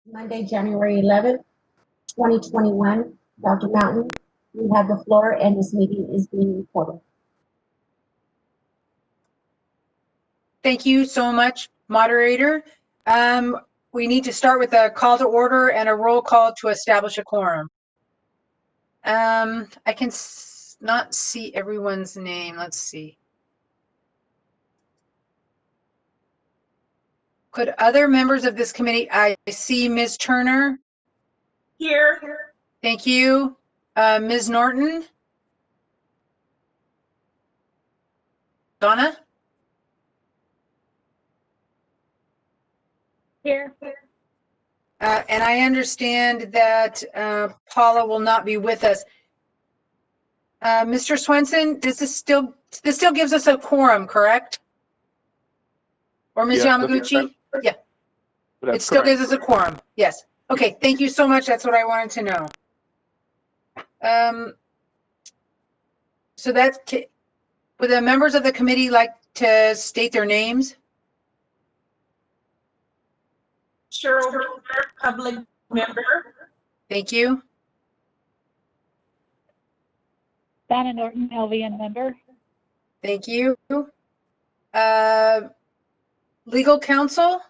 Monday, January 11th, 2021. Dr. Mountain, you have the floor and this meeting is being recorded. Thank you so much, moderator. We need to start with a call to order and a roll call to establish a quorum. I can not see everyone's name. Let's see. Could other members of this committee, I see Ms. Turner. Here. Thank you. Ms. Norton. Donna. Here. And I understand that Paula will not be with us. Mr. Swenson, this still gives us a quorum, correct? Or Ms. Yamaguchi? Yeah. It still gives us a quorum. Yes. Okay. Thank you so much. That's what I wanted to know. So that's, would the members of the committee like to state their names? Cheryl, public member. Thank you. Donna Norton, LVN member. Thank you. Legal counsel?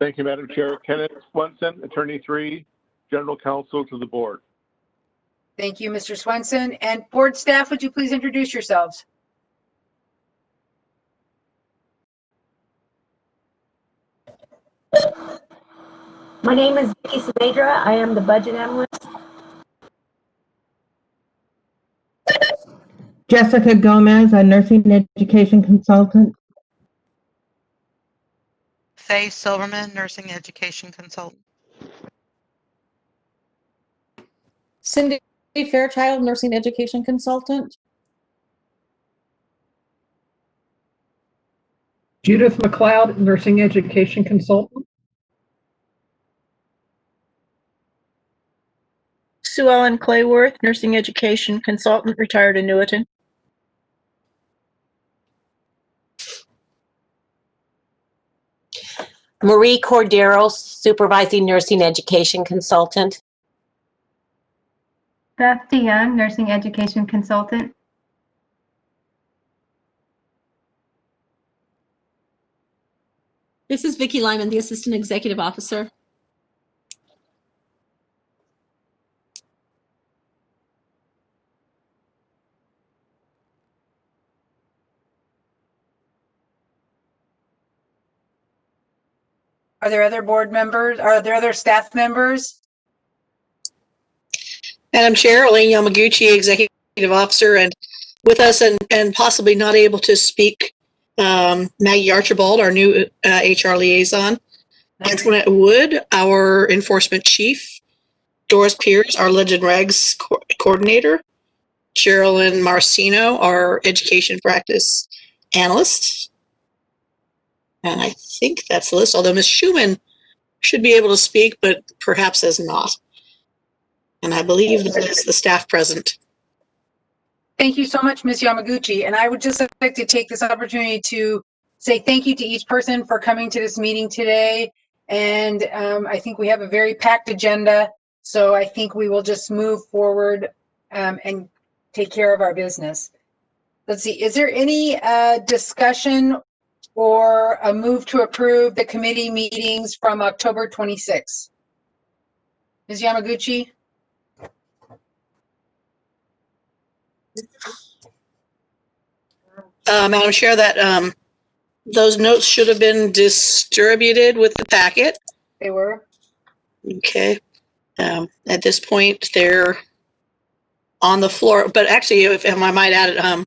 Thank you, Madam Chair. Kenneth Swenson, Attorney 3, General Counsel to the Board. Thank you, Mr. Swenson. And board staff, would you please introduce yourselves? My name is Vicky Saavedra. I am the budget analyst. Jessica Gomez, a nursing education consultant. Faye Silverman, nursing education consultant. Cindy Fairchild, nursing education consultant. Judith McLeod, nursing education consultant. Sue Ellen Clayworth, nursing education consultant, retired annuitant. Marie Cordeiro, supervising nursing education consultant. Beth DeYoung, nursing education consultant. This is Vicki Lyman, the assistant executive officer. Are there other board members? Are there other staff members? Madam Chair, Elaine Yamaguchi, executive officer, and with us and possibly not able to speak, Maggie Archibald, our new HR liaison. Antoinette Wood, our enforcement chief. Doris Pierce, our Legend Regs coordinator. Sherilyn Marcino, our education practice analyst. And I think that's the list, although Ms. Schumann should be able to speak, but perhaps is not. And I believe that is the staff present. Thank you so much, Ms. Yamaguchi. And I would just like to take this opportunity to say thank you to each person for coming to this meeting today. And I think we have a very packed agenda. So I think we will just move forward and take care of our business. Let's see, is there any discussion or a move to approve the committee meetings from October 26th? Ms. Yamaguchi? Madam Chair, that those notes should have been distributed with the packet. They were. Okay. At this point, they're on the floor. But actually, if I might add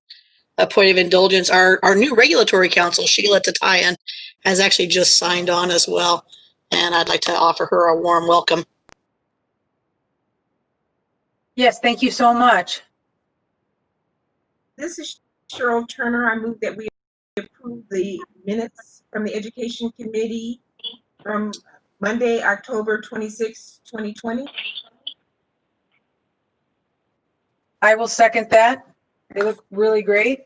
a point of indulgence, our new regulatory counsel, Sheila Tatayan, has actually just signed on as well. And I'd like to offer her a warm welcome. Yes, thank you so much. This is Cheryl Turner. I move that we approve the minutes from the Education Committee from Monday, October 26, 2020. I will second that. They look really great.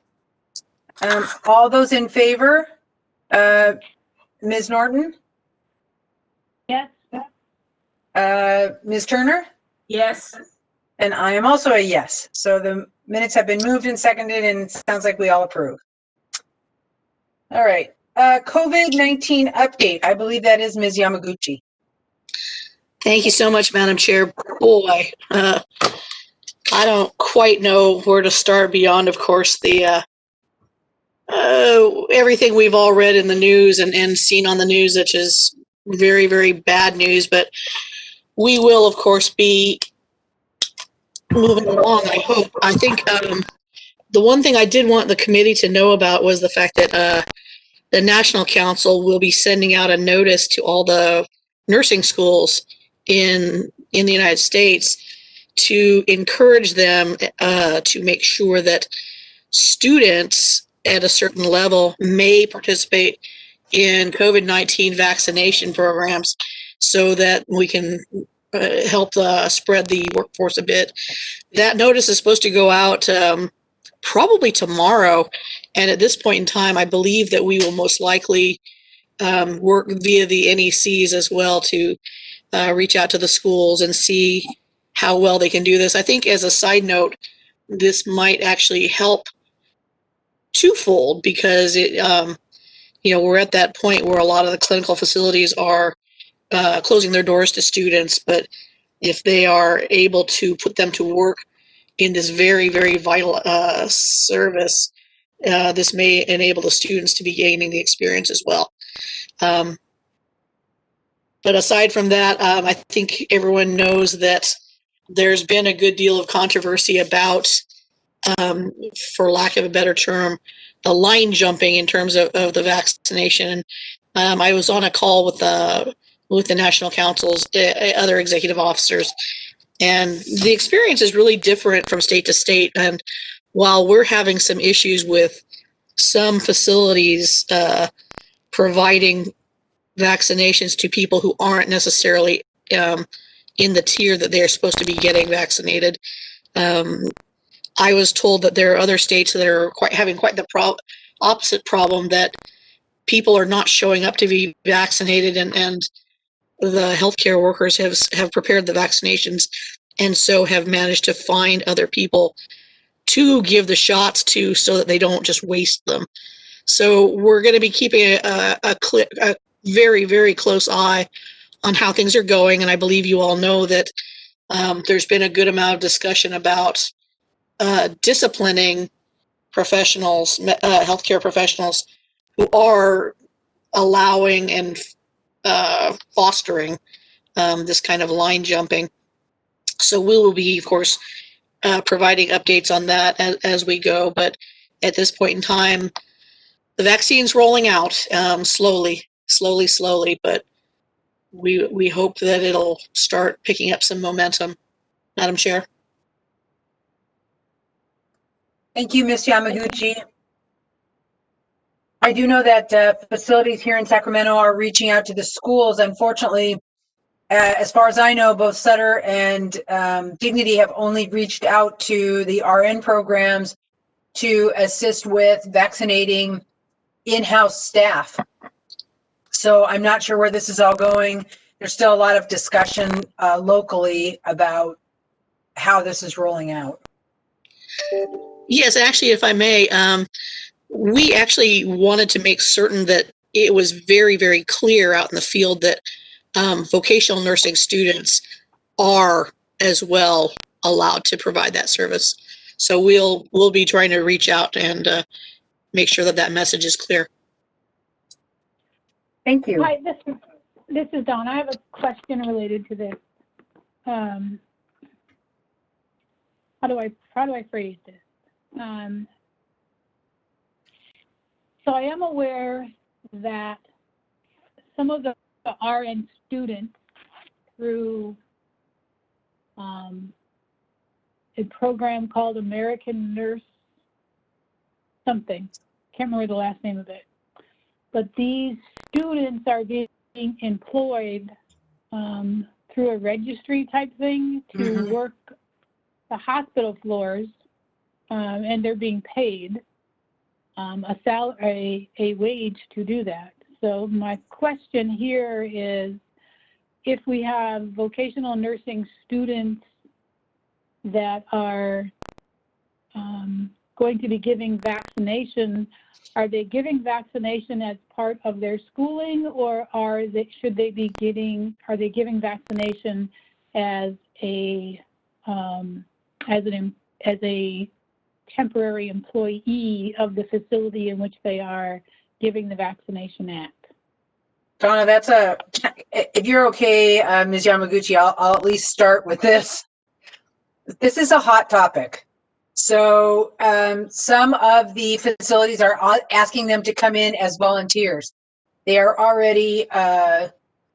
All those in favor, Ms. Norton, Yes. Ms. Turner, Yes. and I am also a yes. So the minutes have been moved and seconded, and it sounds like we all approve. All right. COVID-19 update. I believe that is Ms. Yamaguchi. Thank you so much, Madam Chair. Boy, I don't quite know where to start beyond, of course, the everything we've all read in the news and seen on the news, which is very, very bad news. But we will, of course, be moving along, I hope. I think the one thing I did want the committee to know about was the fact that the National Council will be sending out a notice to all the nursing schools in the United States to encourage them to make sure that students at a certain level may participate in COVID-19 vaccination programs so that we can help spread the workforce a bit. That notice is supposed to go out probably tomorrow. And at this point in time, I believe that we will most likely work via the NECs as well to reach out to the schools and see how well they can do this. I think as a side note, this might actually help twofold because it, we're at that point where a lot of the clinical facilities are closing their doors to students, but if they are able to put them to work in this very, very vital service, this may enable the students to be gaining the experience as well. But aside from that, I think everyone knows that there's been a good deal of controversy about, for lack of a better term, the line jumping in terms of the vaccination. I was on a call with the National Council's other executive officers, and the experience is really different from state to state. And while we're having some issues with some facilities providing vaccinations to people who aren't necessarily in the tier that they're supposed to be getting vaccinated, I was told that there are other states that are having quite the opposite problem, that people are not showing up to be vaccinated, and the healthcare workers have prepared the vaccinations and so have managed to find other people to give the shots to so that they don't just waste them. So we're going to be keeping a very, very close eye on how things are going. And I believe you all know that there's been a good amount of discussion about disciplining professionals, healthcare professionals who are allowing and fostering this kind of line jumping. So we will be, of course, providing updates on that as we go. But at this point in time, the vaccine's rolling out slowly, but we hope that it'll start picking up some momentum. Madam Chair. Thank you, Ms. Yamaguchi. I do know that facilities here in Sacramento are reaching out to the schools. Unfortunately, as far as I know, both Sutter and Dignity have only reached out to the RN programs to assist with vaccinating in-house staff. So I'm not sure where this is all going. There's still a lot of discussion locally about how this is rolling out. Yes, actually, if I may, we actually wanted to make certain that it was very, very clear out in the field that vocational nursing students are as well allowed to provide that service. So we'll be trying to reach out and make sure that message is clear. Thank you. Hi, this is Dawn. I have a question related to this. How do I phrase this? So I am aware that some of the RN students, through a program called American Nurse something, can't remember the last name of it, but these students are being employed through a registry type thing to work the hospital floors, and they're being paid a wage to do that. So my question here is, if we have vocational nursing students that are going to be giving vaccination, are they giving vaccination as part of their schooling, or are they giving vaccination as a temporary employee of the facility in which they are giving the vaccination at? Donna, if you're okay, Ms. Yamaguchi, I'll at least start with this. This is a hot topic. So some of the facilities are asking them to come in as volunteers. They are already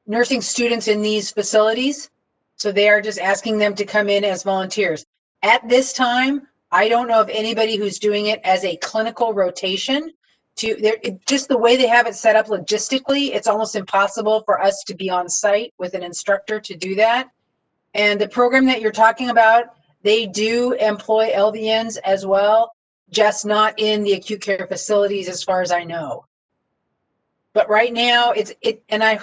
nursing students in these facilities, so they are just asking them to come in as volunteers. At this time, I don't know of anybody who's doing it as a clinical rotation. Just the way they have it set up logistically, it's almost impossible for us to be on site with an instructor to do that. And the program that you're talking about, they do employ LVNs as well, just not in the acute care facilities as far as I know. But right now, and I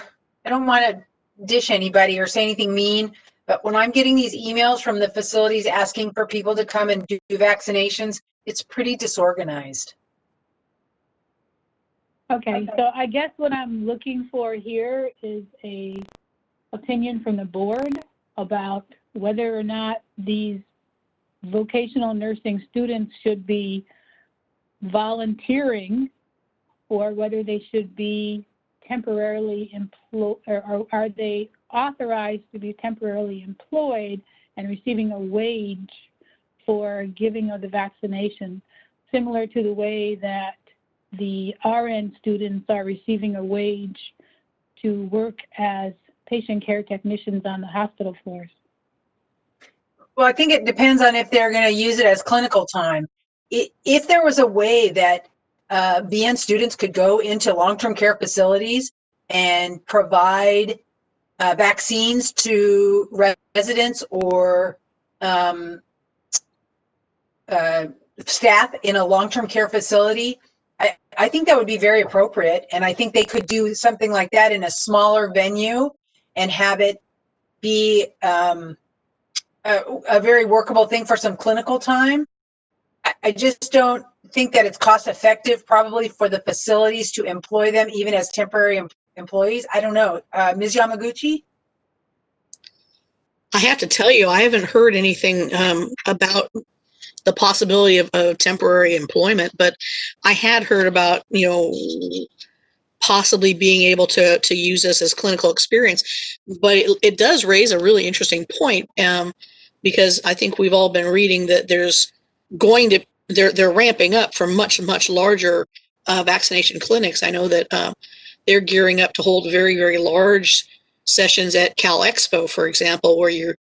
don't want to dish anybody or say anything mean, but when I'm getting these emails from the facilities asking for people to come and do vaccinations, it's pretty disorganized. Okay, so I guess what I'm looking for here is a opinion from the board about whether or not these vocational nursing students should be volunteering, or whether they should be temporarily employed, or are they authorized to be temporarily employed and receiving a wage for giving of the vaccination, similar to the way that the RN students are receiving a wage to work as patient care technicians on the hospital floors? Well, I think it depends on if they're going to use it as clinical time. If there was a way that VN students could go into long-term care facilities and provide vaccines to residents or staff in a long-term care facility, I think that would be very appropriate. And I think they could do something like that in a smaller venue and have it be a very workable thing for some clinical time. I just don't think that it's cost effective probably for the facilities to employ them even as temporary employees. I don't know. Ms. Yamaguchi? I have to tell you, I haven't heard anything about the possibility of temporary employment, but I had heard about, possibly being able to use this as clinical experience. But it does raise a really interesting point, because I think we've all been reading that they're ramping up for much, much larger vaccination clinics. I know that they're gearing up to hold very, very large sessions at Cal Expo, for example, where you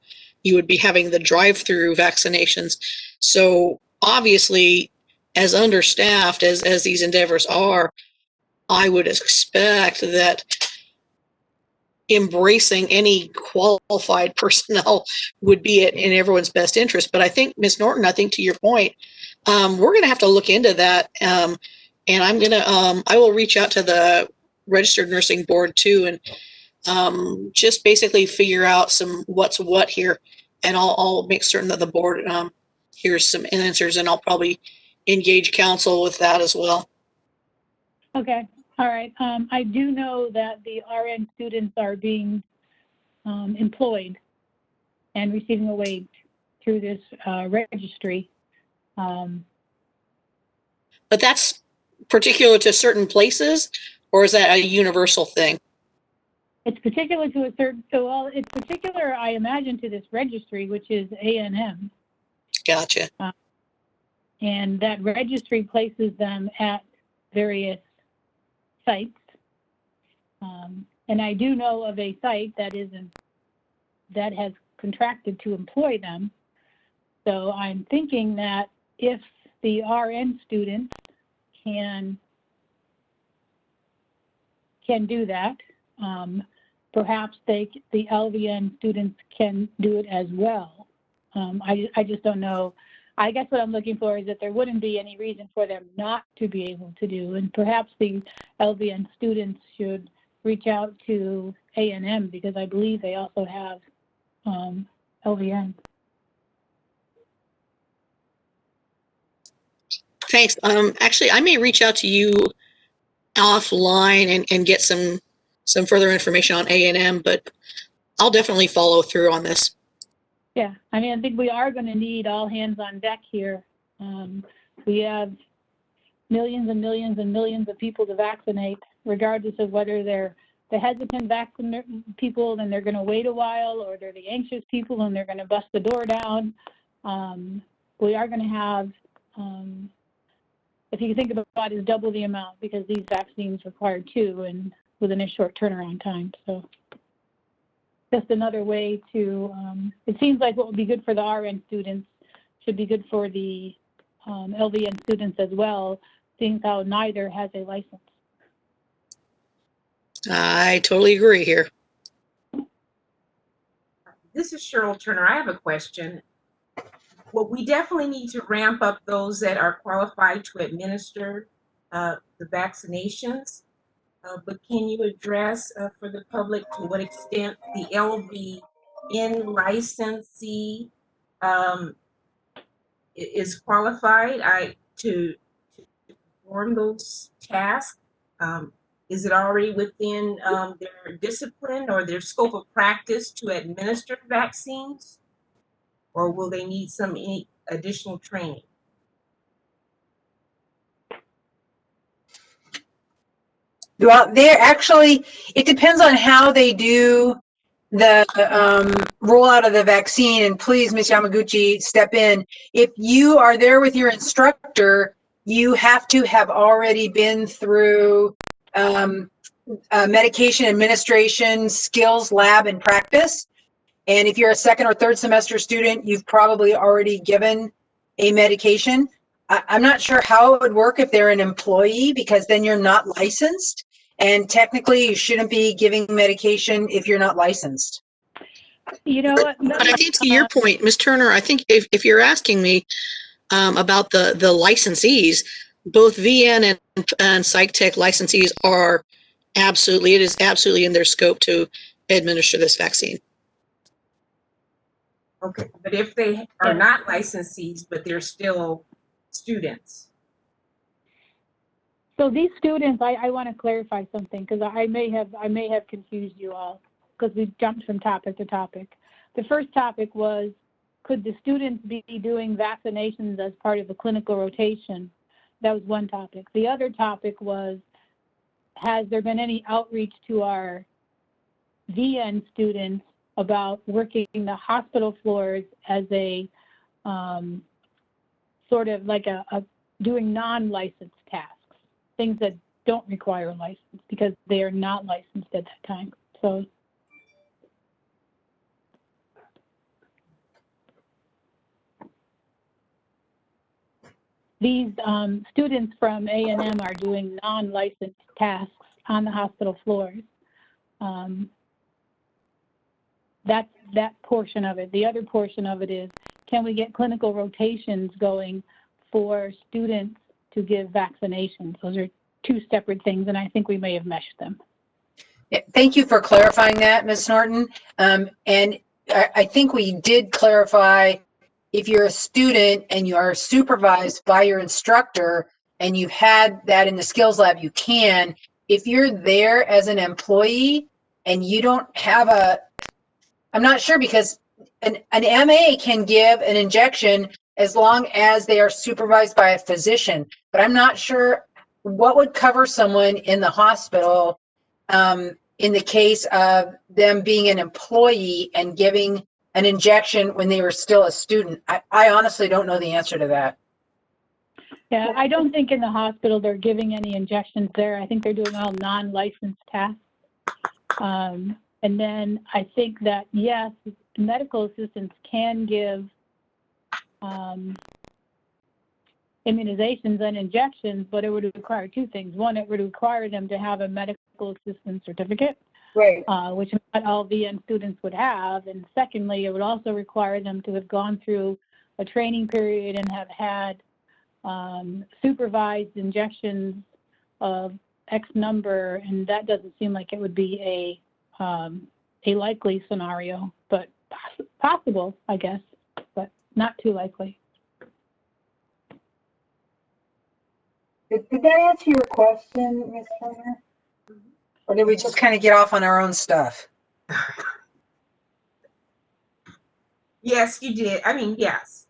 would be having the drive-through vaccinations. So obviously, as understaffed as these endeavors are, I would expect that embracing any qualified personnel would be in everyone's best interest. But I think, Ms. Norton, I think to your point, we're going to have to look into that. And I will reach out to the Registered Nursing Board too, and just basically figure out what's what here. And I'll make certain that the board hears some answers, and I'll probably engage counsel with that as well. Okay, all right. I do know that the RN students are being employed and receiving a wage through this registry. But that's particular to certain places, or is that a universal thing? It's particular to it's particular, I imagine, to this registry, which is A&M. Gotcha. And that registry places them at various sites. And I do know of a site that has contracted to employ them. So I'm thinking that if the RN students can do that, perhaps the LVN students can do it as well. I just don't know I guess what I'm looking for is that there wouldn't be any reason for them not to be able to do, and perhaps the LVN students should reach out to A&M because I believe they also have LVN. Thanks. Actually, I may reach out to you offline and get some further information on A&M, but I'll definitely follow through on this. Yeah, I mean, I think we are going to need all hands on deck here. We have millions and millions and millions of people to vaccinate, regardless of whether they're the hesitant people and they're going to wait a while, or they're the anxious people and they're going to bust the door down. We are going to have, if you think about it, is double the amount because these vaccines require 2 and within a short turnaround time. So just another way to, it seems like what would be good for the RN students should be good for the LVN students as well, seeing how neither has a license. I totally agree here. This is Cheryl Turner. I have a question. Well, we definitely need to ramp up those that are qualified to administer the vaccinations. But can you address for the public to what extent the LVN licensee is qualified to perform those tasks? Is it already within their discipline or their scope of practice to administer vaccines? Or will they need any additional training? Well, they're actually, it depends on how they do the rollout of the vaccine. And please, Ms. Yamaguchi, step in. If you are there with your instructor, you have to have already been through medication administration, skills, lab, and practice. And if you're a 2nd or 3rd semester student, you've probably already given a medication. I'm not sure how it would work if they're an employee, because then you're not licensed. And technically, you shouldn't be giving medication if you're not licensed. You know what? But I think to your point, Ms. Turner, I think if you're asking me about the licensees, both VN and PsychTech licensees are it is absolutely in their scope to administer this vaccine. Okay, but if they are not licensees, but they're still students? So these students, I want to clarify something because I may have confused you all because we jumped from topic to topic. The first topic was, could the students be doing vaccinations as part of the clinical rotation? That was one topic. The other topic was, has there been any outreach to our VN students about working the hospital floors as a sort of like doing non-licensed tasks, things that don't require a license because they are not licensed at that time. So these students from A&M are doing non-licensed tasks on the hospital floors. That's that portion of it. The other portion of it is, can we get clinical rotations going for students to give vaccinations? Those are 2 separate things, and I think we may have meshed them. Yeah, thank you for clarifying that, Ms. Norton. And I think we did clarify, if you're a student and you are supervised by your instructor and you've had that in the skills lab, you can. If you're there as an employee and you don't have I'm not sure, because an MA can give an injection as long as they are supervised by a physician, but I'm not sure what would cover someone in the hospital in the case of them being an employee and giving an injection when they were still a student. I honestly don't know the answer to that. Yeah, I don't think in the hospital they're giving any injections there. I think they're doing all non-licensed tasks. And then I think that, yes, medical assistants can give immunizations and injections, but it would require 2 things. One, it would require them to have a medical assistant certificate, right, which not all VN students would have. And secondly, it would also require them to have gone through a training period and have had supervised injections of X number, and that doesn't seem like it would be a likely scenario, but possible, I guess, but not too likely. Did that answer your question, Ms. Turner? Or did we just kind of get off on our own stuff? Yes, you did. I mean, yes,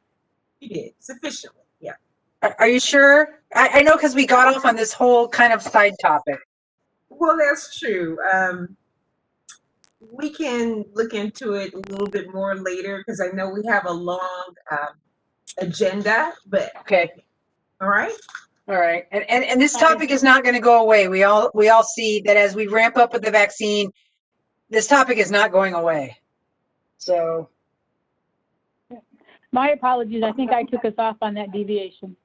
you did sufficiently. Yeah. Are you sure? I know, because we got off on this whole kind of side topic. Well, that's true. We can look into it a little bit more later because I know we have a long agenda, but okay. All right. All right. And this topic is not going to go away. We all see that as we ramp up with the vaccine, this topic is not going away. So. My apologies. I think I took us off on that deviation.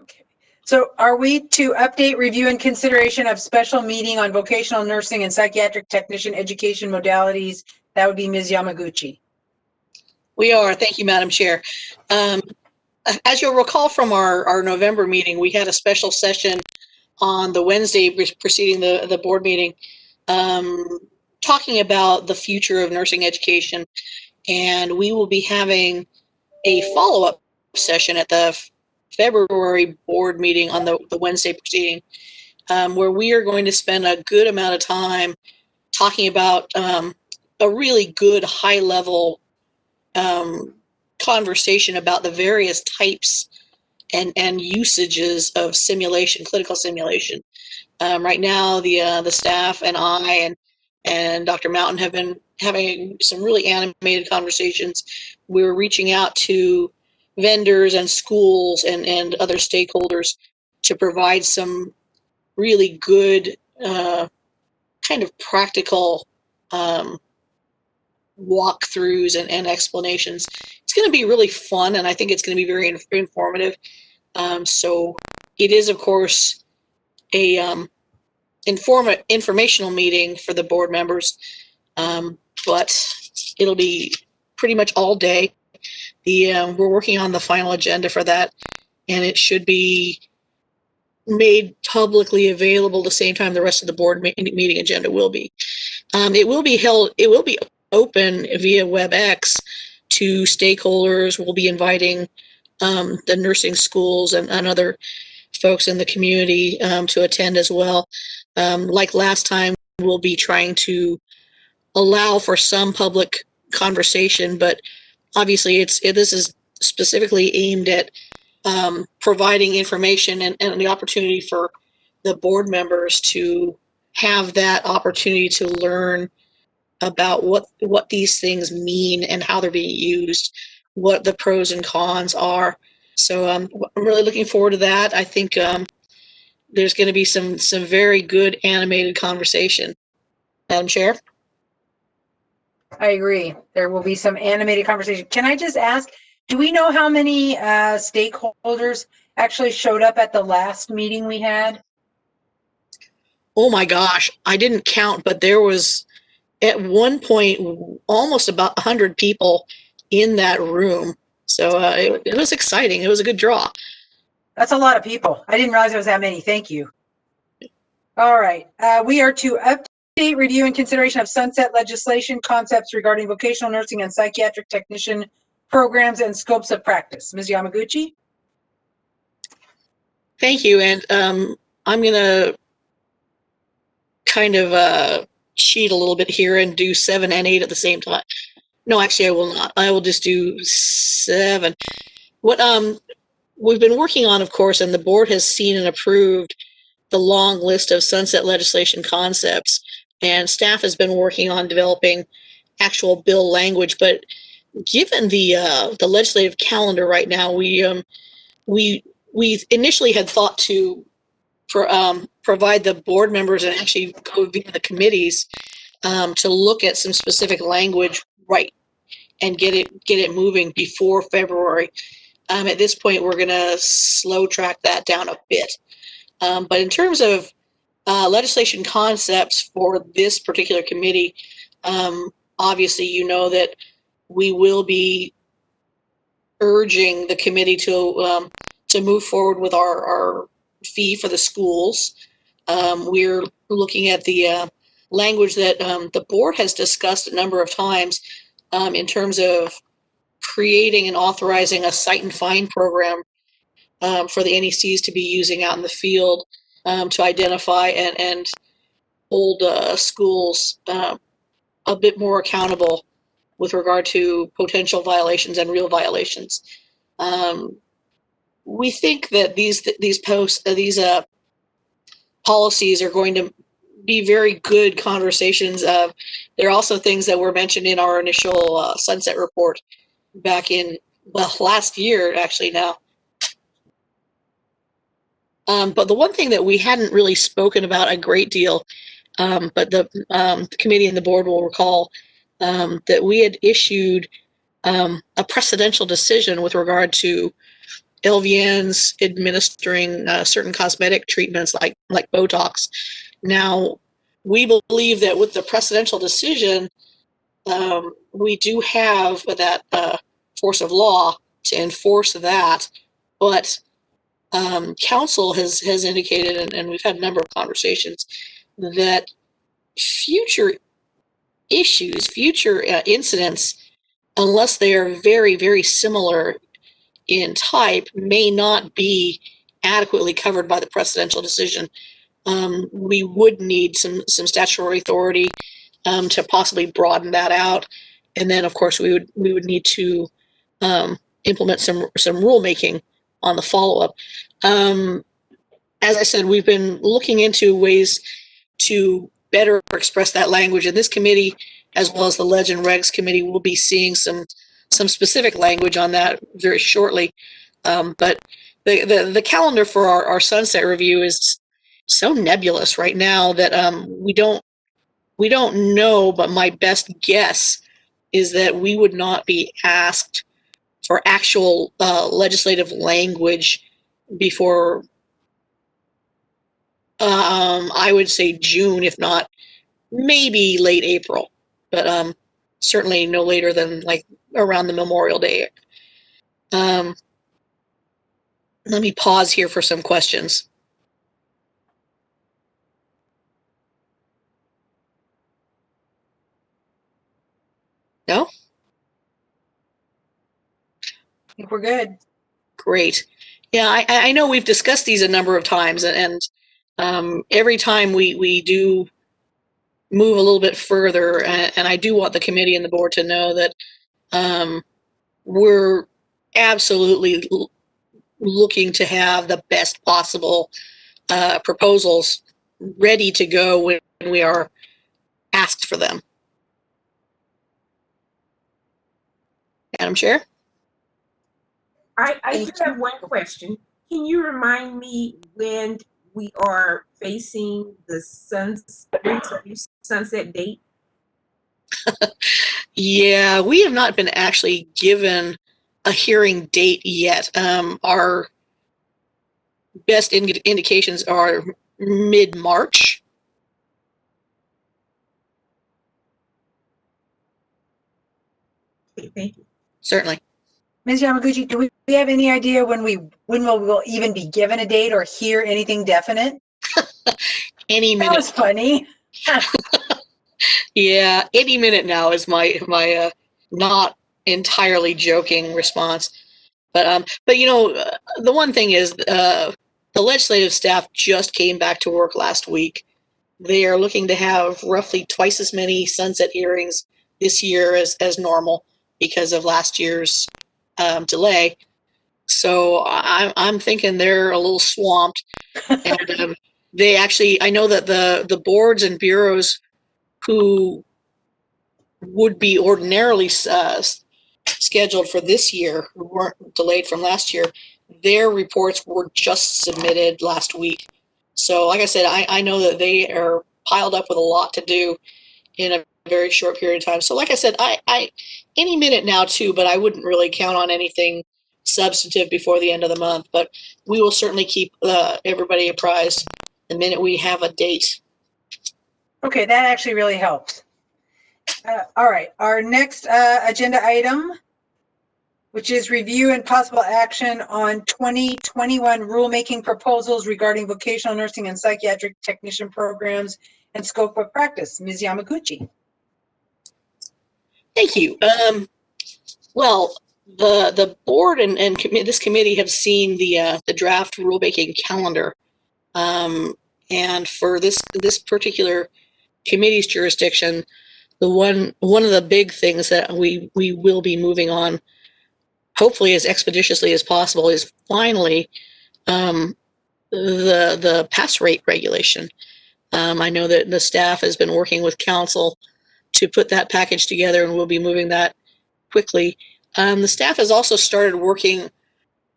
Okay. So are we to update, review, and consideration of special meeting on vocational nursing and psychiatric technician education modalities? That would be Ms. Yamaguchi. We are. Thank you, Madam Chair. As you'll recall from our November meeting, we had a special session on the Wednesday preceding the board meeting, talking about the future of nursing education. And we will be having a follow-up session at the February board meeting on the Wednesday preceding, where we are going to spend a good amount of time talking about a really good high-level conversation about the various types and usages of simulation, clinical simulation. Right now, the staff and I and Dr. Mountain have been having some really animated conversations. We're reaching out to vendors and schools and other stakeholders to provide some really good kind of practical walkthroughs and explanations. It's going to be really fun, and I think it's going to be very informative. So it is, of course, a informational meeting for the board members, but it'll be pretty much all day. We're working on the final agenda for that, and it should be made publicly available the same time the rest of the board meeting agenda will be. It will be open via WebEx to stakeholders. We'll be inviting the nursing schools and other folks in the community to attend as well. Like last time, we'll be trying to allow for some public conversation, but obviously this is specifically aimed at providing information and the opportunity for the board members to have that opportunity to learn about what these things mean and how they're being used, what the pros and cons are. So I'm really looking forward to that. I think there's going to be some very good animated conversation. Madam Chair? I agree. There will be some animated conversation. Can I just ask, do we know how many stakeholders actually showed up at the last meeting we had? Oh my gosh, I didn't count, but there was at one point almost about 100 people in that room. So it was exciting. It was a good draw. That's a lot of people. I didn't realize there was that many. Thank you. All right. We are to update, review, and consideration of sunset legislation concepts regarding vocational nursing and psychiatric technician programs and scopes of practice. Ms. Yamaguchi? Thank you. And I'm going to kind of cheat a little bit here and do 7 and 8 at the same time. No, actually, I will not. I will just do 7. What we've been working on, of course, and the board has seen and approved the long list of sunset legislation concepts, and staff has been working on developing actual bill language. But given the legislative calendar right now, we initially had thought to provide the board members and actually go via the committees to look at some specific language and get it moving before February. At this point, we're going to slow track that down a bit. But in terms of legislation concepts for this particular committee, obviously you know that we will be urging the committee to move forward with our fee for the schools. We're looking at the language that the board has discussed a number of times in terms of creating and authorizing a cite and fine program for the NECs to be using out in the field to identify and hold schools a bit more accountable with regard to potential violations and real violations. We think that these policies are going to be very good conversations. There are also things that were mentioned in our initial sunset report back in, well, last year actually now. But the one thing that we hadn't really spoken about a great deal, but the committee and the board will recall that we had issued a precedential decision with regard to LVNs administering certain cosmetic treatments like Botox. Now, we believe that with the precedential decision, we do have that force of law to enforce that, but Counsel has indicated, and we've had a number of conversations, that future issues, future incidents, unless they are very, very similar in type, may not be adequately covered by the precedential decision. We would need some statutory authority to possibly broaden that out, and then of course we would need to implement some rulemaking on the follow-up. As I said, we've been looking into ways to better express that language, and this committee, as well as the Leg and Regs committee, will be seeing some specific language on that very shortly. But the calendar for our sunset review is so nebulous right now that we don't know, but my best guess is that we would not be asked for actual legislative language before I would say June, if not maybe late April, but certainly no later than like around the Memorial Day. Let me pause here for some questions. No? I think we're good. Great. Yeah, I know we've discussed these a number of times, and every time we do move a little bit further, and I do want the committee and the board to know that we're absolutely looking to have the best possible proposals ready to go when we are asked for them. Madam Chair? I do have one question. Can you remind me when we are facing the sunset date? Yeah, we have not been actually given a hearing date yet. Our best indications are mid-March. Okay, thank you. Certainly. Ms. Yamaguchi, do we have any idea when we'll even be given a date or hear anything definite? Any minute. That was funny. Yeah, any minute now is my not entirely joking response. But you know, the one thing is the legislative staff just came back to work last week. They are looking to have roughly twice as many sunset hearings this year as normal because of last year's delay. So I'm thinking they're a little swamped. And they actually, I know that the boards and bureaus who would be ordinarily scheduled for this year, who weren't delayed from last year, their reports were just submitted last week. So like I said, I know that they are piled up with a lot to do in a very short period of time. So like I said, I any minute now too, but I wouldn't really count on anything substantive before the end of the month. But we will certainly keep everybody apprised the minute we have a date. Okay, that actually really helps. All right, our next agenda item which is review and possible action on 2021 rulemaking proposals regarding vocational nursing and psychiatric technician programs and scope of practice. Ms. Yamaguchi. Thank you. Well, the board and this committee have seen the draft rulemaking calendar, and for this particular committee's jurisdiction, one of the big things that we will be moving on, hopefully as expeditiously as possible, is finally the pass rate regulation. I know that the staff has been working with counsel to put that package together, and we'll be moving that quickly. The staff has also started working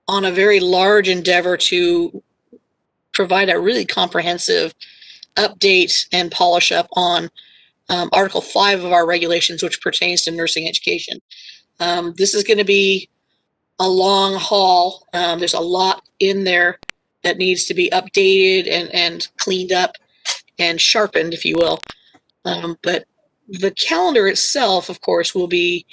on a very large endeavor to provide a really comprehensive update and polish up on Article 5 of our regulations, which pertains to nursing education. This is going to be a long haul. There's a lot in there that needs to be updated and cleaned up and sharpened, if you will. But the calendar itself, of course, will be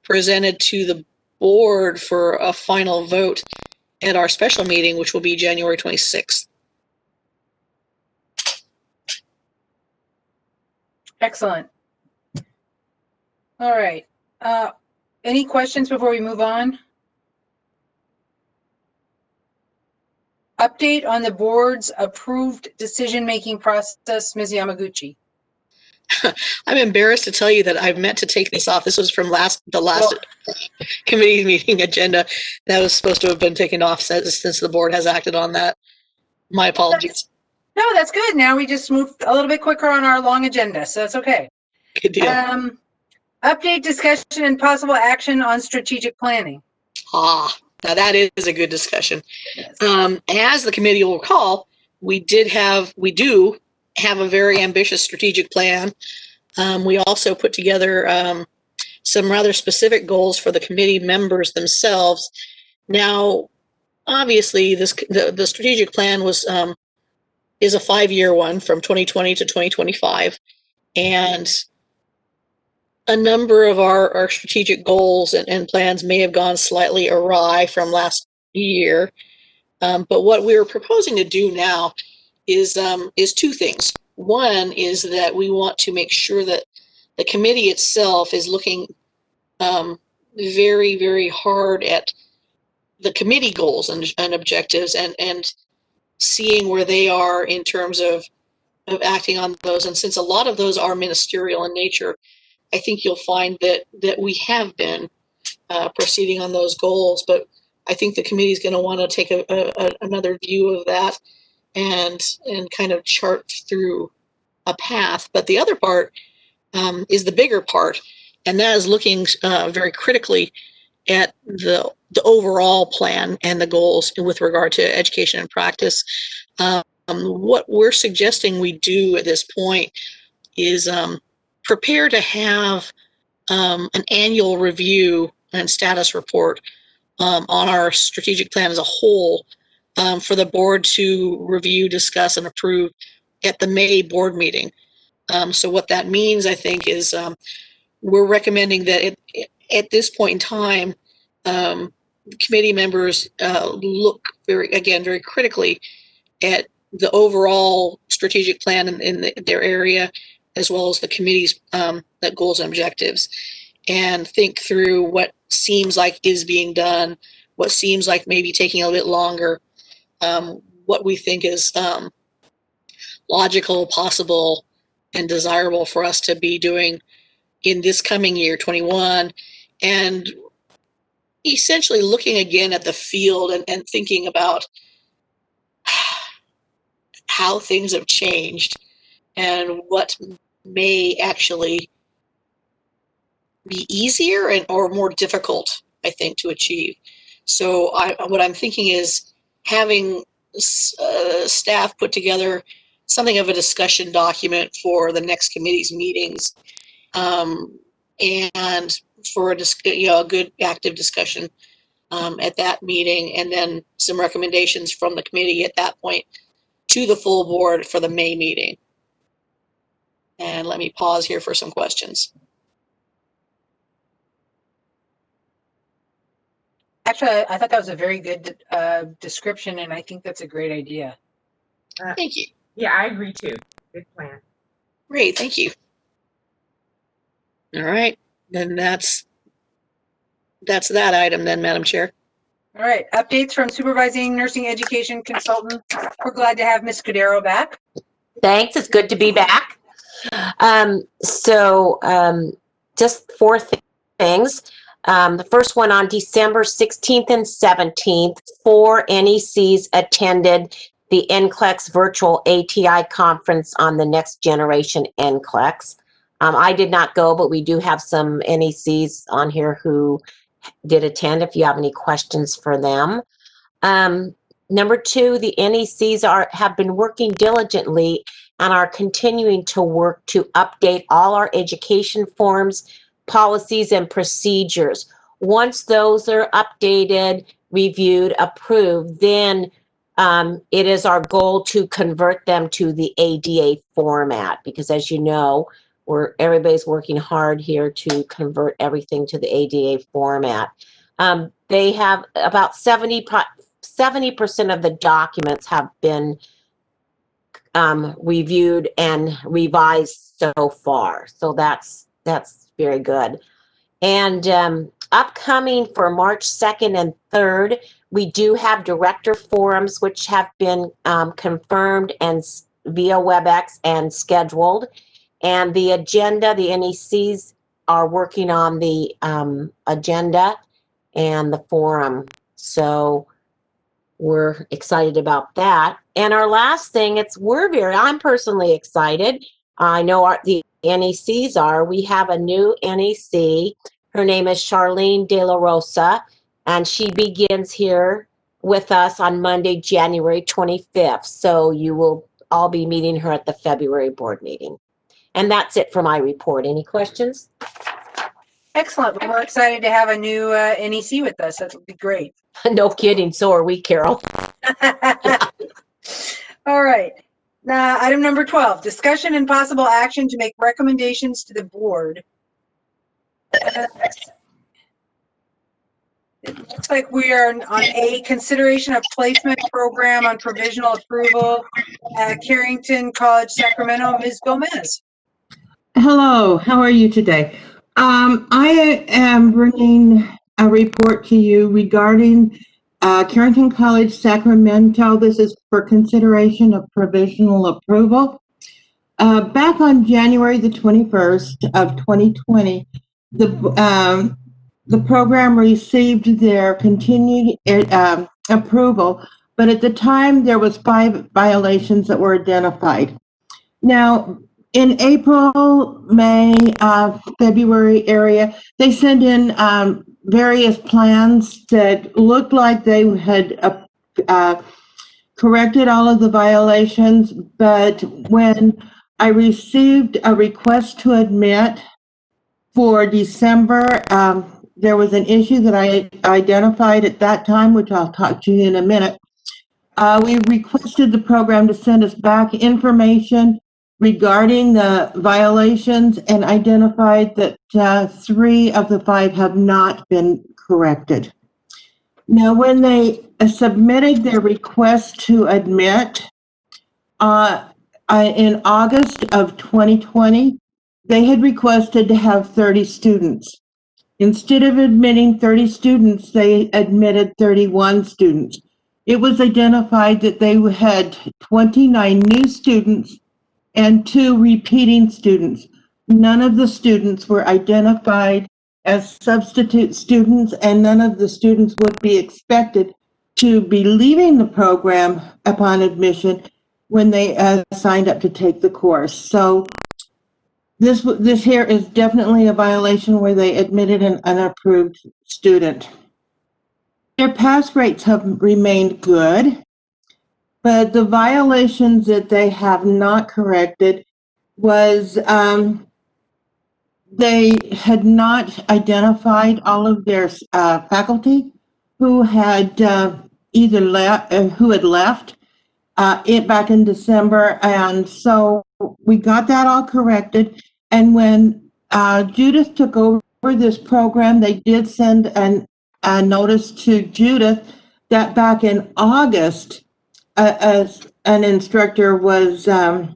presented to the board for a final vote at our special meeting, which will be January 26th. Excellent. All right. Any questions before we move on? Update on the board's approved decision-making process, Ms. Yamaguchi. I'm embarrassed to tell you that I meant to take this off. This was from the last committee meeting agenda that was supposed to have been taken off since the board has acted on that. My apologies. No, that's good. Now we just moved a little bit quicker on our long agenda, so that's okay. Good deal. Update, discussion, and possible action on strategic planning. Now that is a good discussion. Yes. As the committee will recall, we do have a very ambitious strategic plan. We also put together some rather specific goals for the committee members themselves. Now, obviously, the strategic plan is a 5-year one from 2020 to 2025, and a number of our strategic goals and plans may have gone slightly awry from last year. But what we're proposing to do now is two things. One is that we want to make sure that the committee itself is looking very, very hard at the committee goals and objectives and seeing where they are in terms of acting on those. And since a lot of those are ministerial in nature, I think you'll find that we have been proceeding on those goals. But I think the committee is going to want to take another view of that and kind of chart through a path. But the other part is the bigger part, and that is looking very critically at the overall plan and the goals with regard to education and practice. What we're suggesting we do at this point is prepare to have an annual review and status report on our strategic plan as a whole for the board to review, discuss, and approve at the May board meeting. So what that means, I think, is we're recommending that at this point in time, committee members look very critically at the overall strategic plan in their area, as well as the committee's goals and objectives, and think through what seems like is being done, what seems like maybe taking a little bit longer, what we think is logical, possible, and desirable for us to be doing in this coming year, 21, and essentially looking again at the field and thinking about how things have changed and what may actually be easier or more difficult, I think, to achieve. So what I'm thinking is having staff put together something of a discussion document for the next committee's meetings, and for a good active discussion at that meeting, and then some recommendations from the committee at that point to the full board for the May meeting. And let me pause here for some questions. Actually, I thought that was a very good description, and I think that's a great idea. Thank you. Yeah, I agree too. Good plan. Great, thank you. All right, then that's that item then, Madam Chair. All right, updates from Supervising Nursing Education Consultant. We're glad to have Ms. Cordeiro back. Thanks. It's good to be back. Just four things. The first one, on December 16th and 17th, 4 NECs attended the NCLEX virtual ATI conference on the next generation NCLEX. I did not go, but we do have some NECs on here who did attend if you have any questions for them. Number 2, the NECs have been working diligently and are continuing to work to update all our education forms, policies, and procedures. Once those are updated, reviewed, approved, then it is our goal to convert them to the ADA format, because as you know, everybody's working hard here to convert everything to the ADA format. They have about 70% of the documents have been reviewed and revised so far. So that's very good. And upcoming for March 2nd and 3rd, we do have director forums, which have been confirmed and via WebEx and scheduled. And the agenda, the NECs are working on the agenda and the forum. So we're excited about that. And our last thing, I'm personally excited. I know the NECs are. We have a new NEC. Her name is Charlene De La Rosa, and she begins here with us on Monday, January 25th. So you will all be meeting her at the February board meeting. And that's it for my report. Any questions? Excellent. We're excited to have a new NEC with us. That would be great. No kidding. So are we, Carol. All right. Item number 12, discussion and possible action to make recommendations to the board. It looks like we are on a consideration of placement program on provisional approval at Carrington College, Sacramento. Ms. Gomez. Hello, how are you today? I am bringing a report to you regarding Carrington College, Sacramento. This is for consideration of provisional approval. Back on January the 21st of 2020, the program received their continued approval, but at the time there was 5 violations that were identified. Now, in April, May, February area, they sent in various plans that looked like they had corrected all of the violations, but when I received a request to admit for December, there was an issue that I identified at that time, which I'll talk to you in a minute. We requested the program to send us back information regarding the violations and identified that 3 of the 5 have not been corrected. Now, when they submitted their request to admit in August of 2020, they had requested to have 30 students. Instead of admitting 30 students, they admitted 31 students. It was identified that they had 29 new students and 2 repeating students. None of the students were identified as substitute students, and none of the students would be expected to be leaving the program upon admission when they signed up to take the course. So this here is definitely a violation where they admitted an unapproved student. Their pass rates have remained good, but the violations that they have not corrected was they had not identified all of their faculty who had either left back in December, and so we got that all corrected. And when Judith took over this program, they did send an a notice to Judith that back in August, as an instructor was, an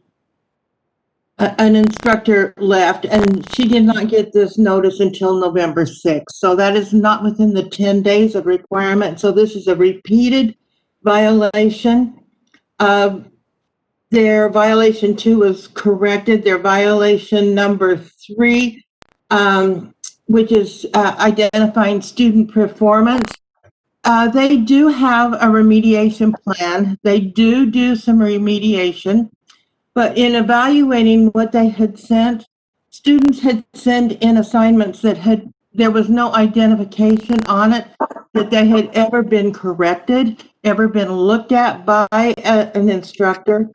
instructor left, and she did not get this notice until November 6th. So that is not within the 10 days of requirement. So this is a repeated violation. Their violation 2 was corrected. Their violation number 3, which is identifying student performance. They do have a remediation plan. They do some remediation, but in evaluating what they had sent, students had sent in assignments that there was no identification on it that they had ever been corrected, ever been looked at by an instructor.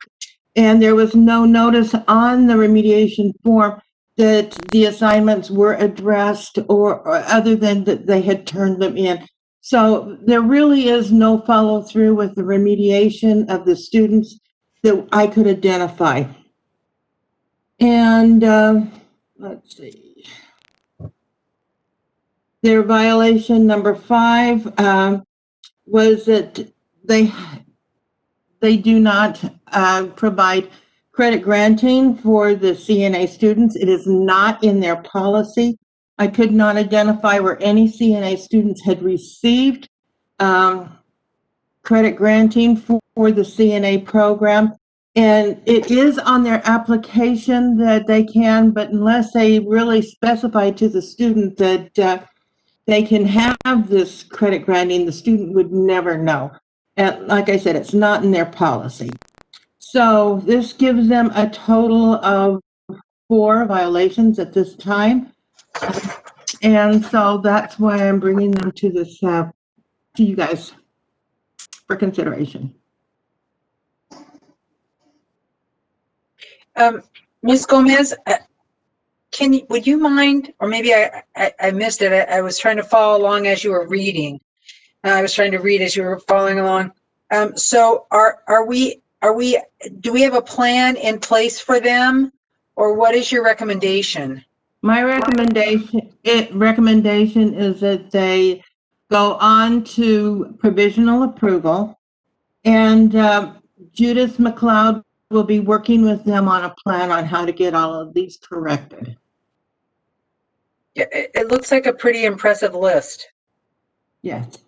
And there was no notice on the remediation form that the assignments were addressed or other than that they had turned them in. So there really is no follow through with the remediation of the students that I could identify. And let's see. Their violation number 5 was that they do not provide credit granting for the CNA students. It is not in their policy. I could not identify where any CNA students had received credit granting for the CNA program. And it is on their application that they can, but unless they really specify to the student that they can have this credit granting, the student would never know. And like I said, it's not in their policy. So this gives them a total of 4 violations at this time. And so that's why I'm bringing them to this, to you guys for consideration. Ms. Gomez, would you mind, or maybe I missed it. I was trying to follow along as you were reading. I was trying to read as you were following along. So do we have a plan in place for them, or what is your recommendation? My recommendation is that they go on to provisional approval, and Judith McLeod will be working with them on a plan on how to get all of these corrected. Yeah, it looks like a pretty impressive list. Yes.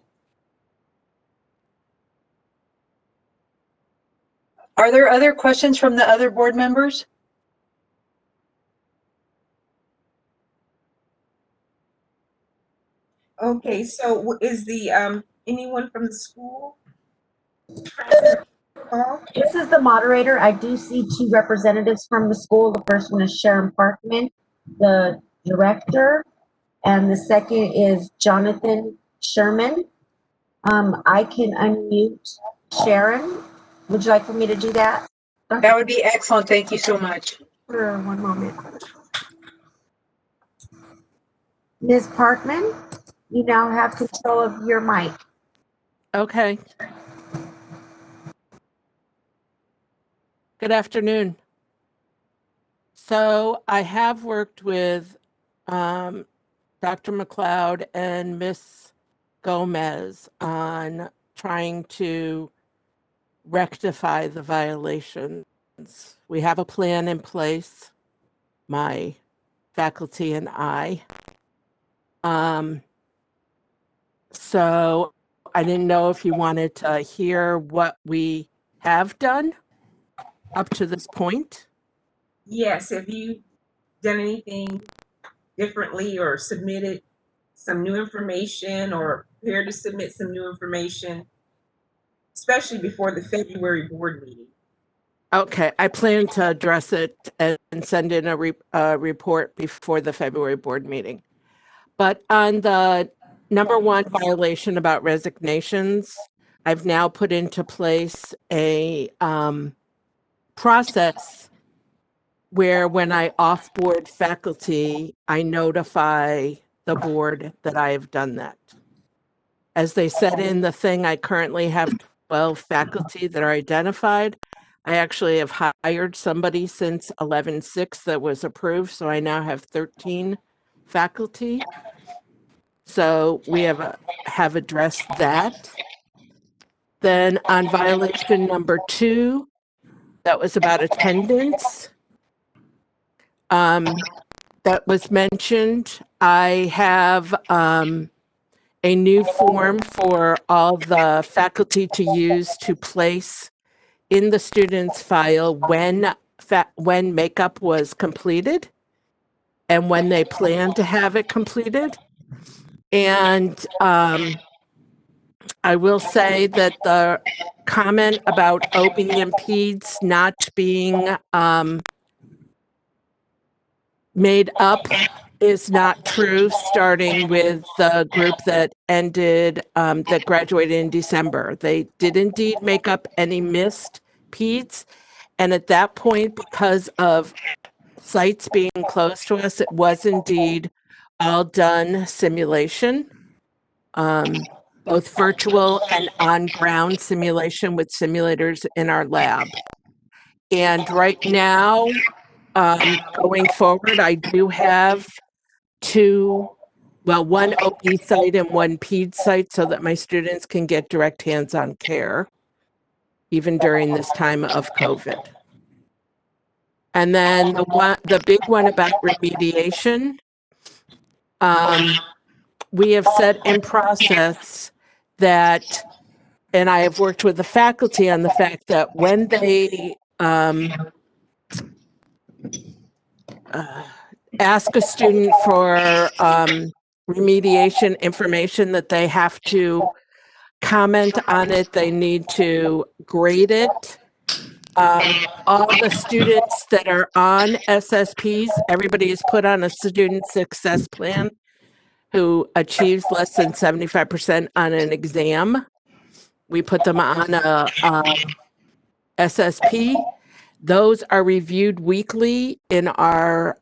Are there other questions from the other board members? Okay, so is the anyone from the school? This is the moderator. I do see 2 representatives from the school. The first one is Sharon Parkman, the director, and the second is Jonathan Sherman. I can unmute Sharon. Would you like for me to do that? That would be excellent. Thank you so much. Sure, one moment. Ms. Parkman, you now have control of your mic. Okay. Good afternoon. So I have worked with Dr. McLeod and Ms. Gomez on trying to rectify the violations. We have a plan in place, my faculty and I. So I didn't know if you wanted to hear what we have done up to this point. Yes, have you done anything differently or submitted some new information or prepared to submit some new information, especially before the February board meeting? Okay, I plan to address it and send in a report before the February board meeting. But on the number 1 violation about resignations, I've now put into place a process where when I offboard faculty, I notify the board that I have done that. As they said in the thing, I currently have 12 faculty that are identified. I actually have hired somebody since 11/6 that was approved, so I now have 13 faculty. So we have addressed that. Then on violation number 2, that was about attendance. That was mentioned. I have a new form for all the faculty to use to place in the student's file when makeup was completed and when they plan to have it completed. And I will say that the comment about OB and PEDS not being made up is not true, starting with the group that that graduated in December. They did indeed make up any missed PEDS. And at that point, because of sites being closed to us, it was indeed all done simulation, both virtual and on-ground simulation with simulators in our lab. And right now, going forward, I do have one OB site and one PED site so that my students can get direct hands-on care, even during this time of COVID. And then the big one about remediation, we have set in process that, and I have worked with the faculty on the fact that when they ask a student for remediation information, that they have to comment on it, they need to grade it. All the students that are on SSPs, everybody is put on a student success plan who achieves less than 75% on an exam. We put them on a SSP. Those are reviewed weekly in our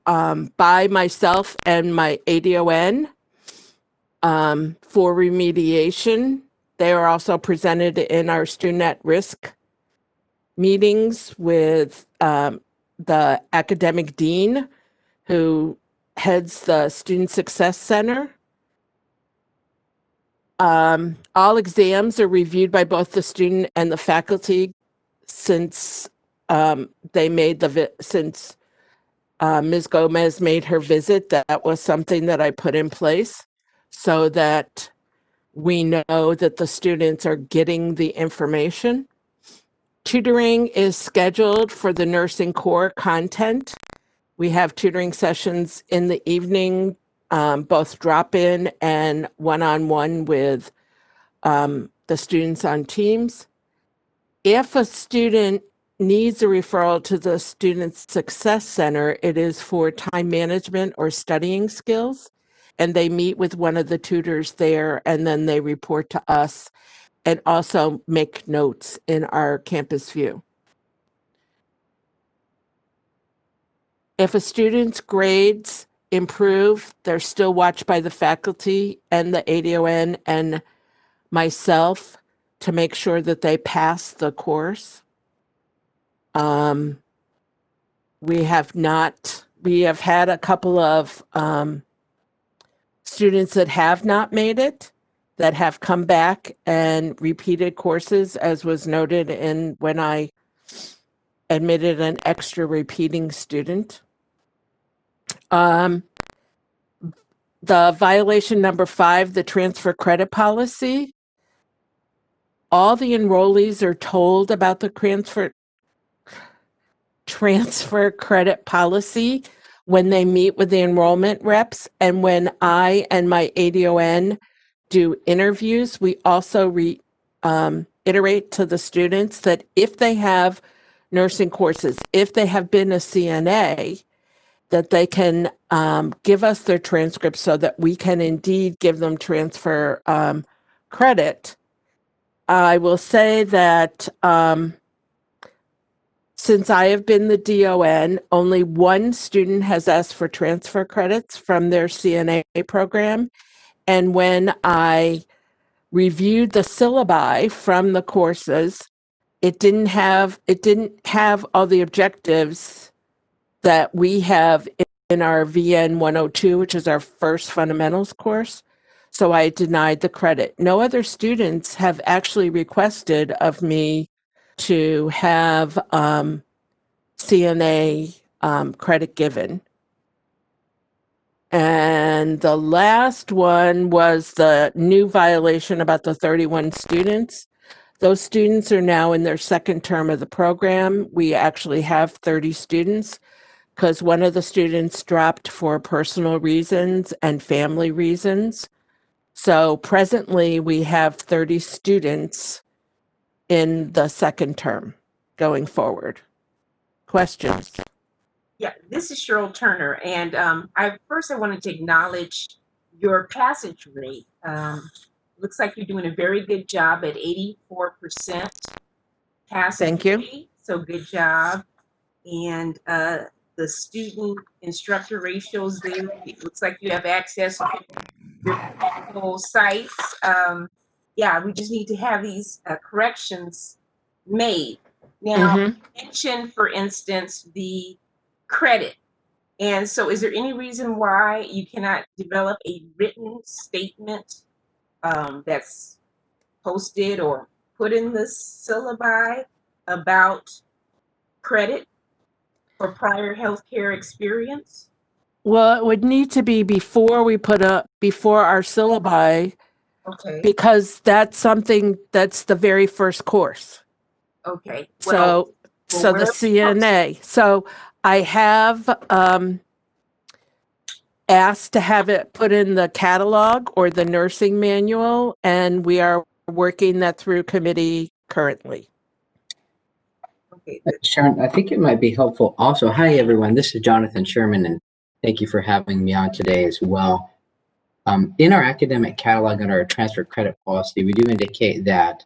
by myself and my ADON for remediation. They are also presented in our student at risk meetings with the academic dean who heads the Student Success Center. All exams are reviewed by both the student and the faculty since Ms. Gomez made her visit. That was something that I put in place so that we know that the students are getting the information. Tutoring is scheduled for the nursing core content. We have tutoring sessions in the evening, both drop-in and one-on-one with the students on teams. If a student needs a referral to the Student Success Center, it is for time management or studying skills, and they meet with one of the tutors there, and then they report to us and also make notes in our campus view. If a student's grades improve, they're still watched by the faculty and the ADON and myself to make sure that they pass the course. We have had a couple of students that have not made it, that have come back and repeated courses, as was noted in when I admitted an extra repeating student. The violation number 5, the transfer credit policy. All the enrollees are told about the transfer credit policy when they meet with the enrollment reps, and when I and my ADON do interviews, we also iterate to the students that if they have nursing courses, if they have been a CNA, that they can give us their transcripts so that we can indeed give them transfer credit. I will say that since I have been the DON, only one student has asked for transfer credits from their CNA program. And when I reviewed the syllabi from the courses, it didn't have all the objectives that we have in our VN 102, which is our first fundamentals course. So I denied the credit. No other students have actually requested of me to have CNA credit given. And the last one was the new violation about the 31 students. Those students are now in their second term of the program. We actually have 30 students because one of the students dropped for personal reasons and family reasons. So presently we have 30 students in the second term going forward. Questions? Yeah, this is Cheryl Turner, and I wanted to acknowledge your passage rate. Looks like you're doing a very good job at 84% passage Thank you. rate, so good job. And the student instructor ratios there, it looks like you have access to your critical sites. Yeah, we just need to have these corrections made. Now, you mentioned, for instance, the credit. And so is there any reason why you cannot develop a written statement that's posted or put in the syllabi about credit for prior healthcare experience? Well, it would need to be before our syllabi, Okay. because that's something that's the very first course. Okay. So the CNA. So I have asked to have it put in the catalog or the nursing manual, and we are working that through committee currently. Okay. Sharon, I think it might be helpful also. Hi, everyone. This is Jonathan Sherman, and thank you for having me on today as well. In our academic catalog under our transfer credit policy, we do indicate that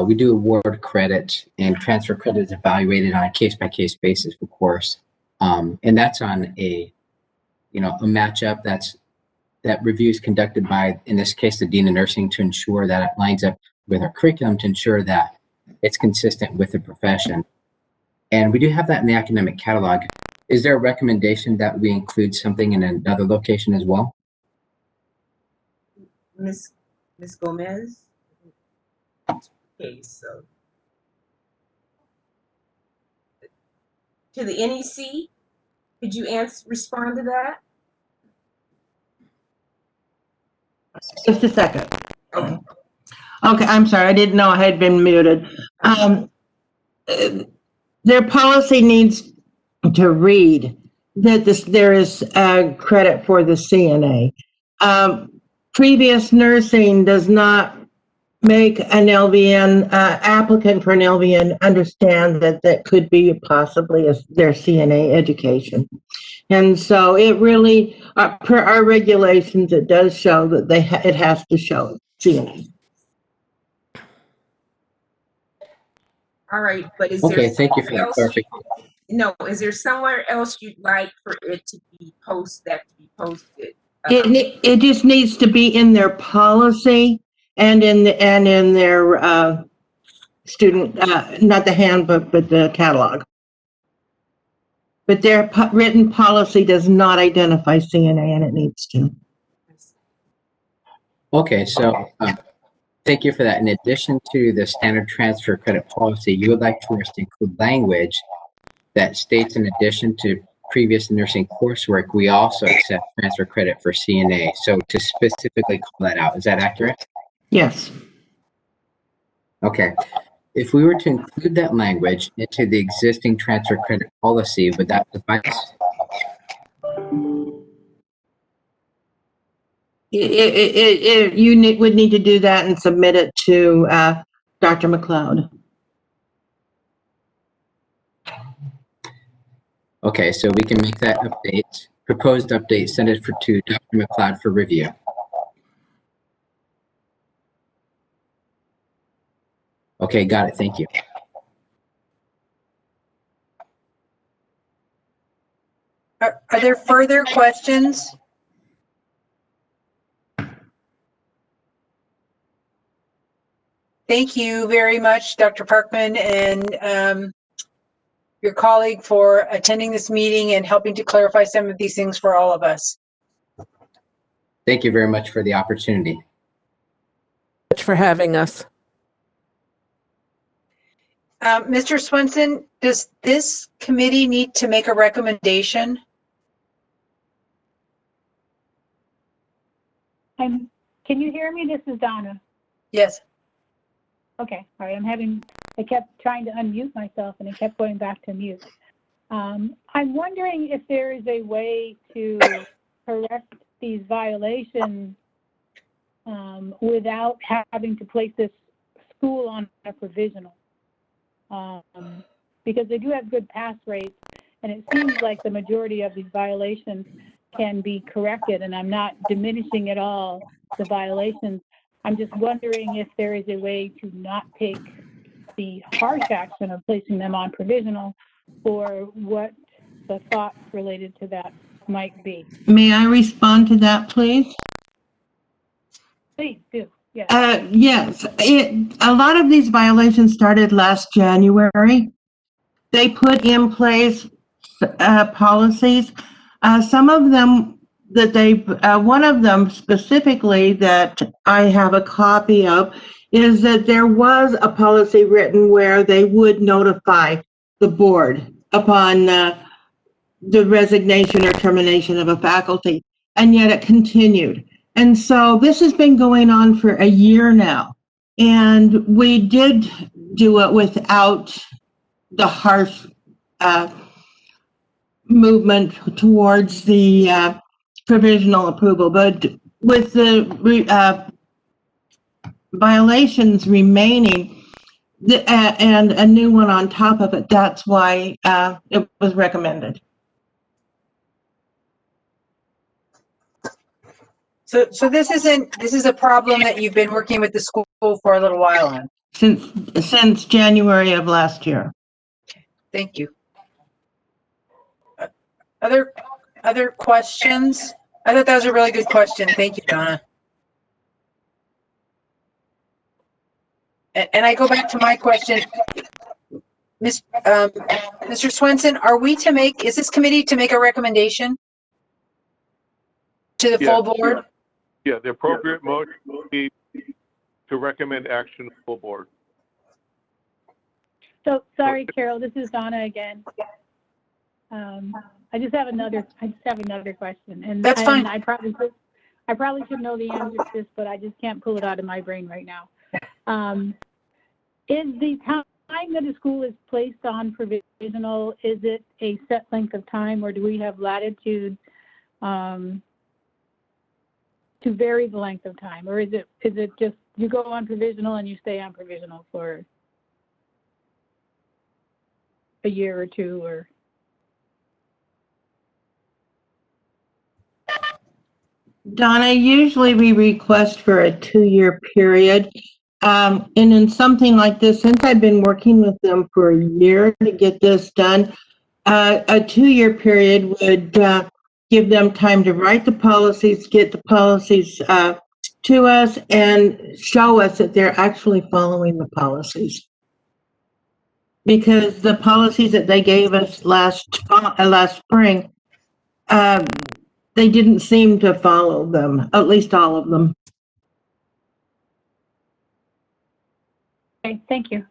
we do award credit, and transfer credit is evaluated on a case-by-case basis, of course. And that's on a matchup that review is conducted by, in this case, the Dean of Nursing, to ensure that it lines up with our curriculum, to ensure that it's consistent with the profession. And we do have that in the academic catalog. Is there a recommendation that we include something in another location as well? Ms. Gomez? Okay, so to the NEC, could you respond to that? Just a second. Okay. Okay, I'm sorry, I didn't know I had been muted. Their policy needs to read that there is credit for the CNA. Previous nursing does not make an LVN applicant for an LVN understand that could be possibly their CNA education. And so it really, per our regulations, it does show that it has to show CNA. All right, but is Okay, there thank you for that clarification. No, is there somewhere else you'd like for it to be posted? It just needs to be in their policy and in their student, not the handbook, but the catalog. But their written policy does not identify CNA, and it needs to. Okay, so thank you for that. In addition to the standard transfer credit policy, you would like for us to include language that states, in addition to previous nursing coursework, we also accept transfer credit for CNA. So to specifically call that out, is that accurate? Yes. Okay. If we were to include that language into the existing transfer credit policy, would that suffice? You would need to do that and submit it to Dr. McLeod. Okay, so we can make that update, proposed update, send it to Dr. McLeod for review. Okay, got it. Thank you. Are there further questions? Thank you very much, Dr. Parkman, and your colleague, for attending this meeting and helping to clarify some of these things for all of us. Thank you very much for the opportunity. Much for having us. Mr. Swenson, does this committee need to make a recommendation? Can you hear me? This is Donna. Yes. Okay, all right, I kept trying to unmute myself and it kept going back to mute. I'm wondering if there is a way to correct these violations without having to place this school on a provisional. Because they do have good pass rates, and it seems like the majority of these violations can be corrected, and I'm not diminishing at all the violations. I'm just wondering if there is a way to not take the harsh action of placing them on provisional, or what the thoughts related to that might be. May I respond to that, please? Please do, yes. Yes, a lot of these violations started last January. They put in place policies. Some of them that one of them specifically that I have a copy of is that there was a policy written where they would notify the board upon the resignation or termination of a faculty, and yet it continued. And so this has been going on for a year now, and we did do it without the harsh movement towards the provisional approval, but with the violations remaining and a new one on top of it, that's why it was recommended. So this is a problem that you've been working with the school for a little while on? Since January of last year. Thank you. Other questions? I thought that was a really good question. Thank you, Donna. And I go back to my question. Mr. Swenson, is this committee to make a recommendation to the full board? Yeah, the appropriate motion would be to recommend action to the full board. So, sorry, Carol, this is Donna again. I just have another question, and that's fine. I probably should know the answer to this, but I just can't pull it out of my brain right now. Is the time that a school is placed on provisional, is it a set length of time, or do we have latitude to vary the length of time, or is it just you go on provisional and you stay on provisional for a year or two, or? Donna, usually we request for a 2-year period. And in something like this, since I've been working with them for a year to get this done, a 2-year period would give them time to write the policies, get the policies to us, and show us that they're actually following the policies. Because the policies that they gave us last spring, they didn't seem to follow them, at least all of them. Okay, thank you.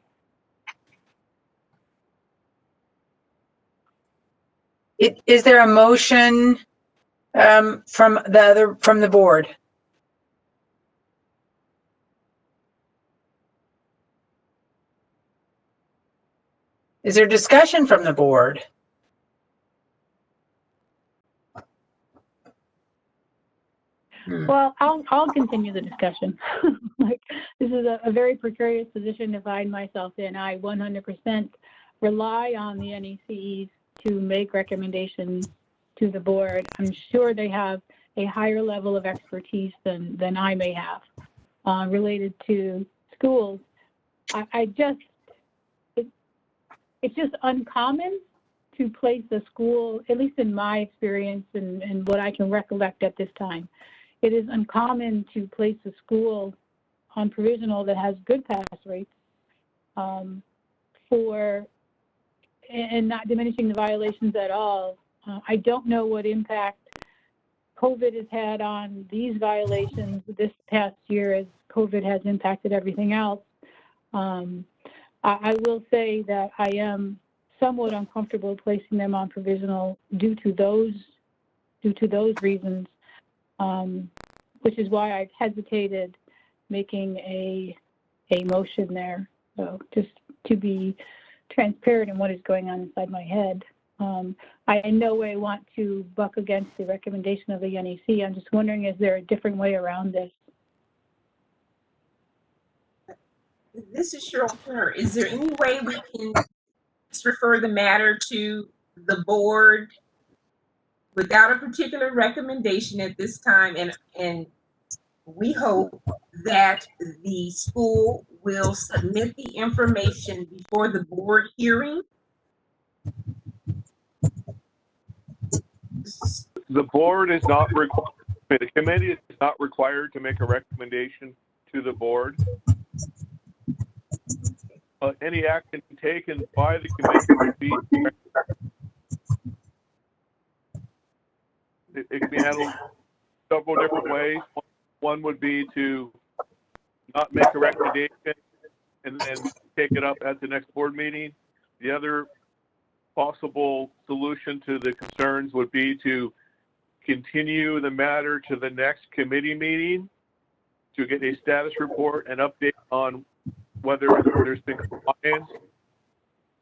Is there a motion from the board? Is there discussion from the board? Well, I'll continue the discussion. Like, this is a very precarious position to find myself in. I 100% rely on the NECs to make recommendations to the board. I'm sure they have a higher level of expertise than I may have related to schools. It's just uncommon to place a school, at least in my experience and what I can recollect at this time. It is uncommon to place a school on provisional that has good pass rates and not diminishing the violations at all. I don't know what impact COVID has had on these violations this past year as COVID has impacted everything else. I will say that I am somewhat uncomfortable placing them on provisional due to those reasons, which is why I've hesitated making a motion there. So just to be transparent in what is going on inside my head. I in no way want to buck against the recommendation of the NEC. I'm just wondering, is there a different way around this? This is Cheryl Turner. Is there any way we can just refer the matter to the board without a particular recommendation at this time? And we hope that the school will submit the information before the board hearing. The board is not required, the committee is not required to make a recommendation to the board. Any action taken by the committee would be, it can be handled several different ways. One would be to not make a recommendation and then take it up at the next board meeting. The other possible solution to the concerns would be to continue the matter to the next committee meeting to get a status report and update on whether there's been compliance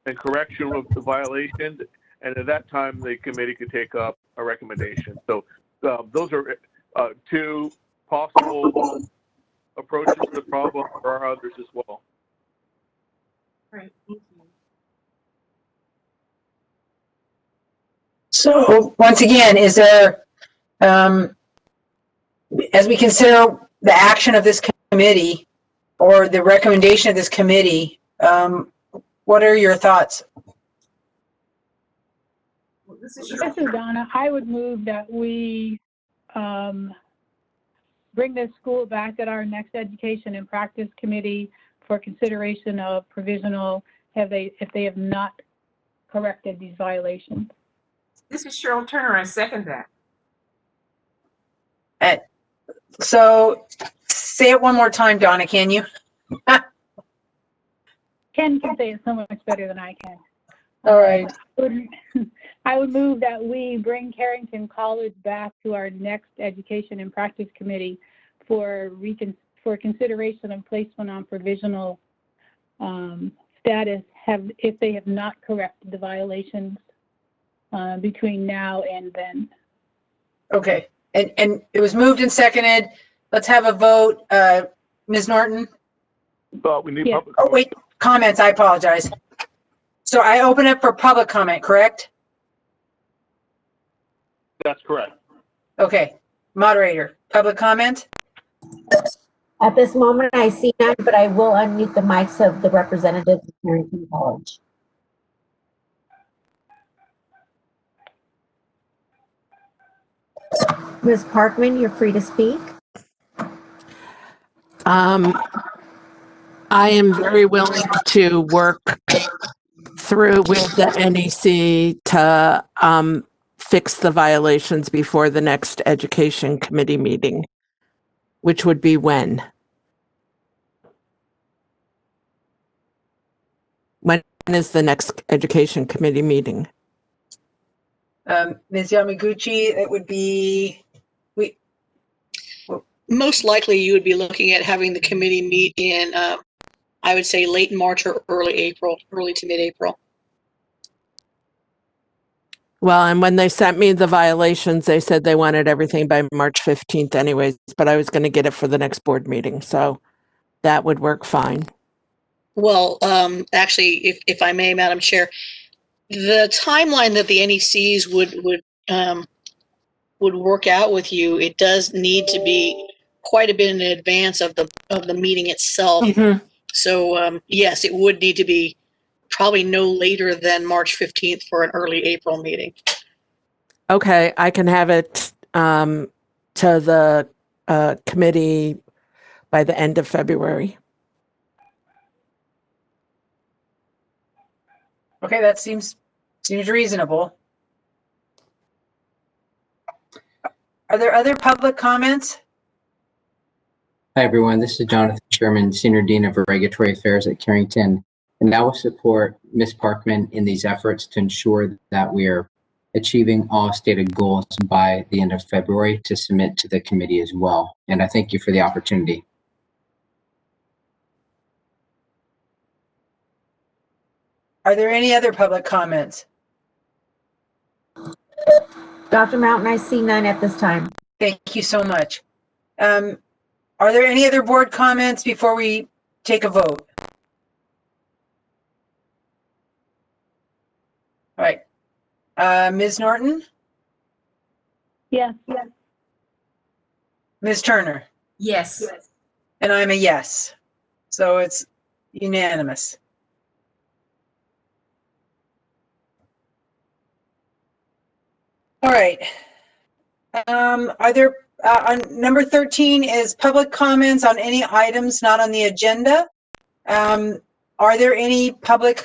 and correction of the violations, and at that time the committee could take up a recommendation. So those are two possible approaches to the problem. There are others as well. Right, thank you. So once again, is there, as we consider the action of this committee or the recommendation of this committee, what are your thoughts? Well, this is Donna. I would move that we bring this school back at our next Education and Practice Committee for consideration of provisional if they have not corrected these violations. This is Cheryl Turner. I second that. So say it one more time, Donna, can you? Ken can say it so much better than I can. All right. I would move that we bring Carrington College back to our next Education and Practice Committee for consideration and placement on provisional status if they have not corrected the violations between now and then. Okay, and it was moved and seconded. Let's have a vote. Ms. Norton? But we need public. Oh, wait, comments, I apologize. So I open up for public comment, correct? That's correct. Okay, moderator, public comment? At this moment, I see none, but I will unmute the mics of the representatives of Carrington College. Ms. Parkman, you're free to speak. I am very willing to work through with the NEC to fix the violations before the next Education Committee meeting, which would be when? When is the next Education Committee meeting? Ms. Yamaguchi, it would be, Most likely you would be looking at having the committee meet in, I would say late March or early April, early to mid-April. Well, and when they sent me the violations, they said they wanted everything by March 15th anyways, but I was going to get it for the next board meeting, so that would work fine. Well, actually, if I may, Madam Chair, the timeline that the NECs would work out with you, it does need to be quite a bit in advance of the meeting itself. Mm-hmm. So yes, it would need to be probably no later than March 15th for an early April meeting. Okay, I can have it to the committee by the end of February. Okay, that seems reasonable. Are there other public comments? Hi, everyone. This is Jonathan Sherman, Senior Dean of Regulatory Affairs at Carrington. And I will support Ms. Parkman in these efforts to ensure that we are achieving all stated goals by the end of February to submit to the committee as well. And I thank you for the opportunity. Are there any other public comments? Dr. Mountain, I see none at this time. Thank you so much. Are there any other board comments before we take a vote? All right. Ms. Norton? Yes. Ms. Turner? Yes. And I'm a yes. So it's unanimous. All right. Are there, on number 13 is public comments on any items not on the agenda. Are there any public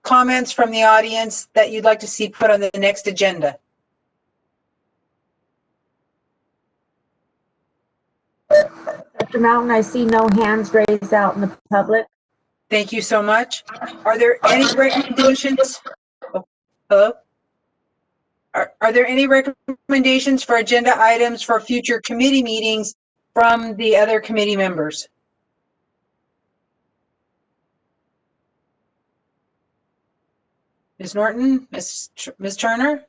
comments from the audience that you'd like to see put on the next agenda? Dr. Mountain, I see no hands raised out in the public. Thank you so much. Are there any recommendations? Oh, hello? Are there any recommendations for agenda items for future committee meetings from the other committee members? Ms. Norton, Ms. Turner?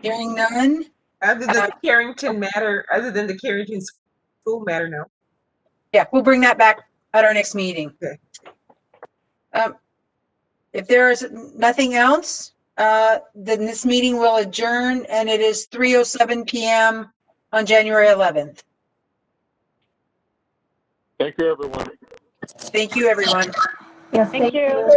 Hearing none? Other than the Carrington matter, other than the Carrington school matter, no. Yeah, we'll bring that back at our next meeting. Okay. If there is nothing else, then this meeting will adjourn, and it is 3:07 p.m. on January 11th. Thank you, everyone. Thank you, everyone. Yes, Thank you.